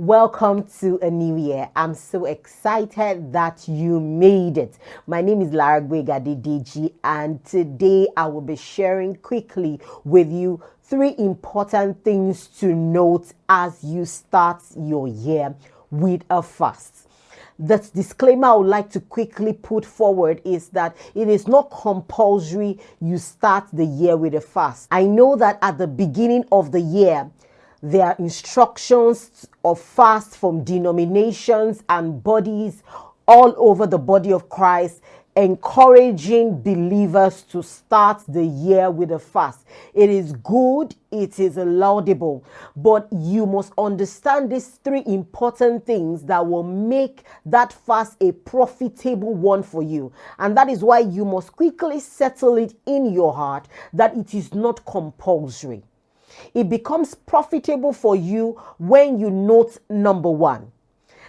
Welcome to a new year. I'm so excited that you made it. My name is Lara Gwegadedeji, and today I will be sharing quickly with you 3 important things to note as you start your year with a fast. The disclaimer I would like to quickly put forward is that it is not compulsory you start the year with a fast. I know that at the beginning of the year, there are instructions of fast from denominations and bodies all over the body of Christ, encouraging believers to start the year with a fast. It is good, it is laudable, but you must understand these 3 important things that will make that fast a profitable one for you. And that is why you must quickly settle it in your heart that it is not compulsory. It becomes profitable for you when you note number 1,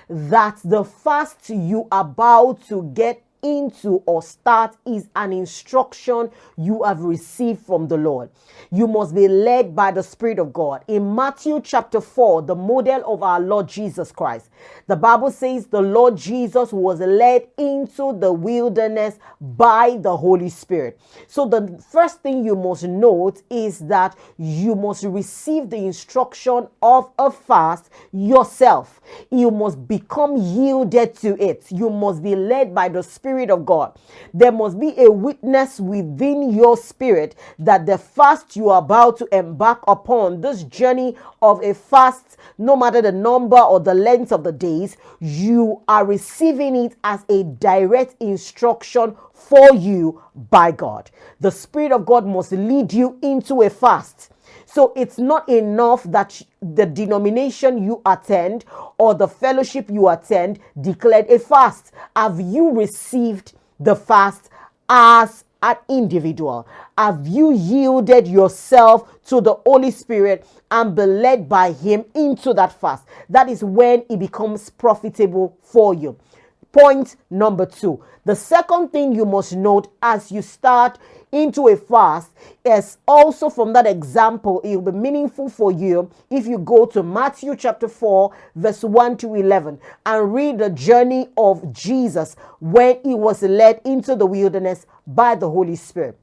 that the fast you are about to get into or start is an instruction you have received from the Lord. You must be led by the Spirit of God. In Matthew chapter 4, the model of our Lord Jesus Christ, the Bible says the Lord Jesus was led into the wilderness by the Holy Spirit. So the first thing you must note is that you must receive the instruction of a fast yourself. You must become yielded to it. You must be led by the Spirit of God. There must be a witness within your spirit that the fast you are about to embark upon, this journey of a fast, no matter the number or the length of the days, you are receiving it as a direct instruction for you by God. The Spirit of God must lead you into a fast. So it's not enough that the denomination you attend or the fellowship you attend declared a fast. Have you received the fast as an individual? Have you yielded yourself to the Holy Spirit and been led by Him into that fast? That is when it becomes profitable for you. Point number 2. The second thing you must note as you start into a fast is also from that example. It will be meaningful for you if you go to Matthew chapter 4 verse 1 to 11 and read the journey of Jesus when he was led into the wilderness by the Holy Spirit.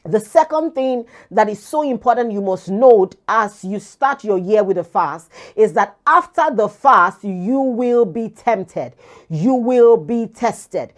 The second thing that is so important you must note as you start your year with a fast is that after the fast, you will be tempted. You will be tested.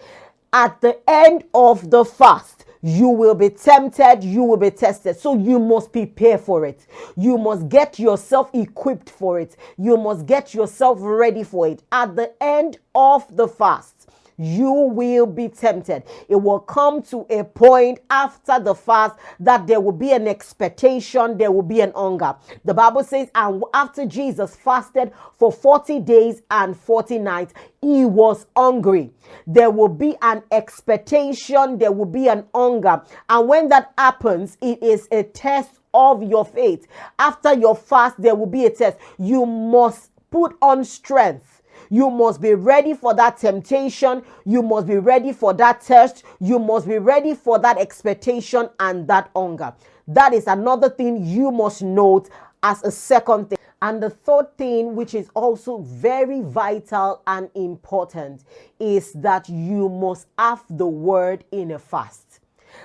At the end of the fast, you will be tempted, you will be tested. So you must prepare for it. You must get yourself equipped for it. You must get yourself ready for it. At the end of the fast, you will be tempted. It will come to a point after the fast that there will be an expectation, there will be an hunger. The Bible says, and after Jesus fasted for 40 days and 40 nights, he was hungry. There will be an expectation, there will be an hunger. And when that happens, it is a test of your faith. After your fast, there will be a test. You must put on strength. You must be ready for that temptation. You must be ready for that test. You must be ready for that expectation and that hunger. That is another thing you must note as a second thing. And the third thing, which is also very vital and important, is that you must have the word in a fast.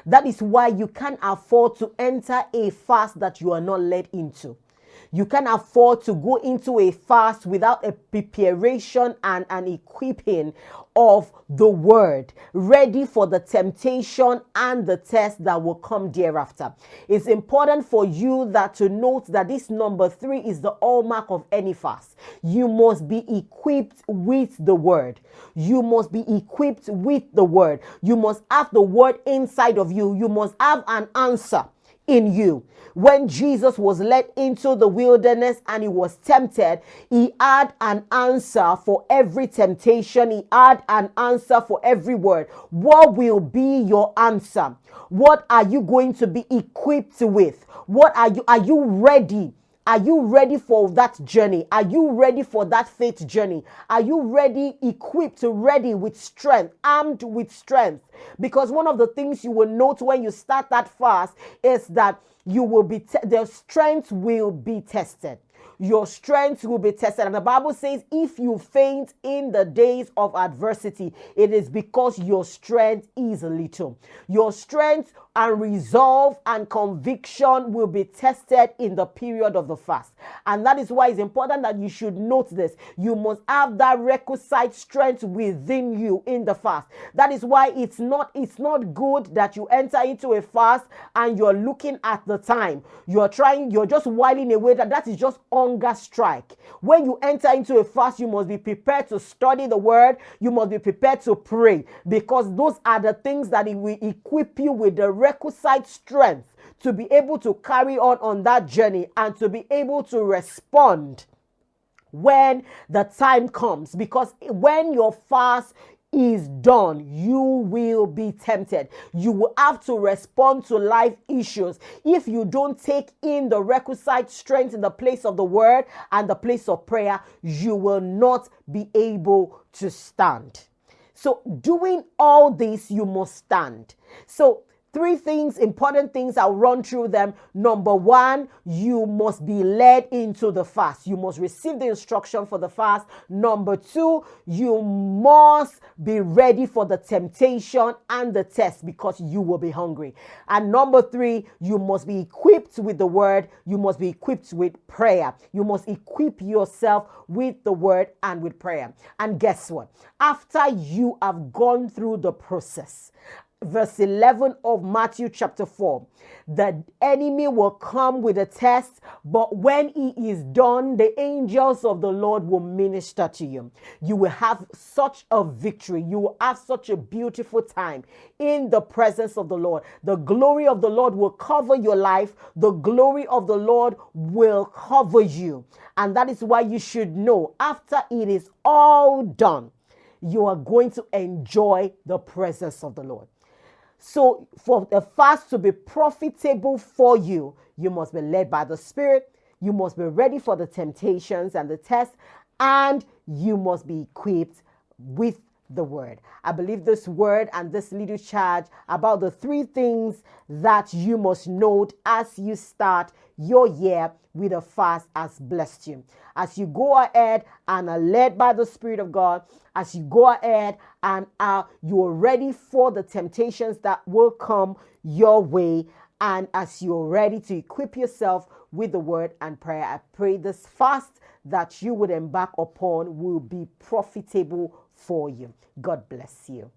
That is why you can't afford to enter a fast that you are not led into. You can't afford to go into a fast without a preparation and an equipping of the word, ready for the temptation and the test that will come thereafter. It's important for you that to note that this number 3 is the hallmark of any fast. You must be equipped with the word. You must be equipped with the word. You must have the word inside of you. You must have an answer in you. When Jesus was led into the wilderness and he was tempted, he had an answer for every temptation. He had an answer for every word. What will be your answer? What are you going to be equipped with? Are you ready? Are you ready for that journey? Are you ready for that faith journey? Are you ready, equipped, ready with strength, armed with strength? Because one of the things you will note when you start that fast is that you will be the strength will be tested. your strength will be tested. And the Bible says, if you faint in the days of adversity, it is because your strength is little. Your strength and resolve and conviction will be tested in the period of the fast. And that is why it's important that you should note this. You must have that requisite strength within you in the fast. That is why it's not good that you enter into a fast and you're looking at the time. You're just whiling away. That is just hunger strike. When you enter into a fast, you must be prepared to study the word. You must be prepared to pray, because those are the things that it will equip you with the requisite strength to be able to carry on that journey and to be able to respond when the time comes. Because when your fast is done, you will be tempted. You will have to respond to life issues. If you don't take in the requisite strength in the place of the word and the place of prayer, you will not be able to stand. So doing all this, you must stand. So 3 things, important things, I'll run through them. Number 1, you must be led into the fast. You must receive the instruction for the fast. Number 2, you must be ready for the temptation and the test, because you will be hungry. And number 3, you must be equipped with the word. You must be equipped with prayer. You must equip yourself with the word and with prayer. And guess what? After you have gone through the process, verse 11 of Matthew chapter 4, the enemy will come with a test, but when he is done, the angels of the Lord will minister to you. You will have such a victory. You will have such a beautiful time in the presence of the Lord. The glory of the Lord will cover your life. The glory of the Lord will cover you. And that is why you should know, after it is all done, you are going to enjoy the presence of the Lord. So for the fast to be profitable for you, you must be led by the Spirit. You must be ready for the temptations and the tests, and you must be equipped with the word. I believe this word and this little charge about the 3 things that you must note as you start your year with a fast has blessed you. As you go ahead and are led by the Spirit of God, as you go ahead and you're ready for the temptations that will come your way, and as you're ready to equip yourself with the word and prayer, I pray this fast that you would embark upon will be profitable for you. God bless you.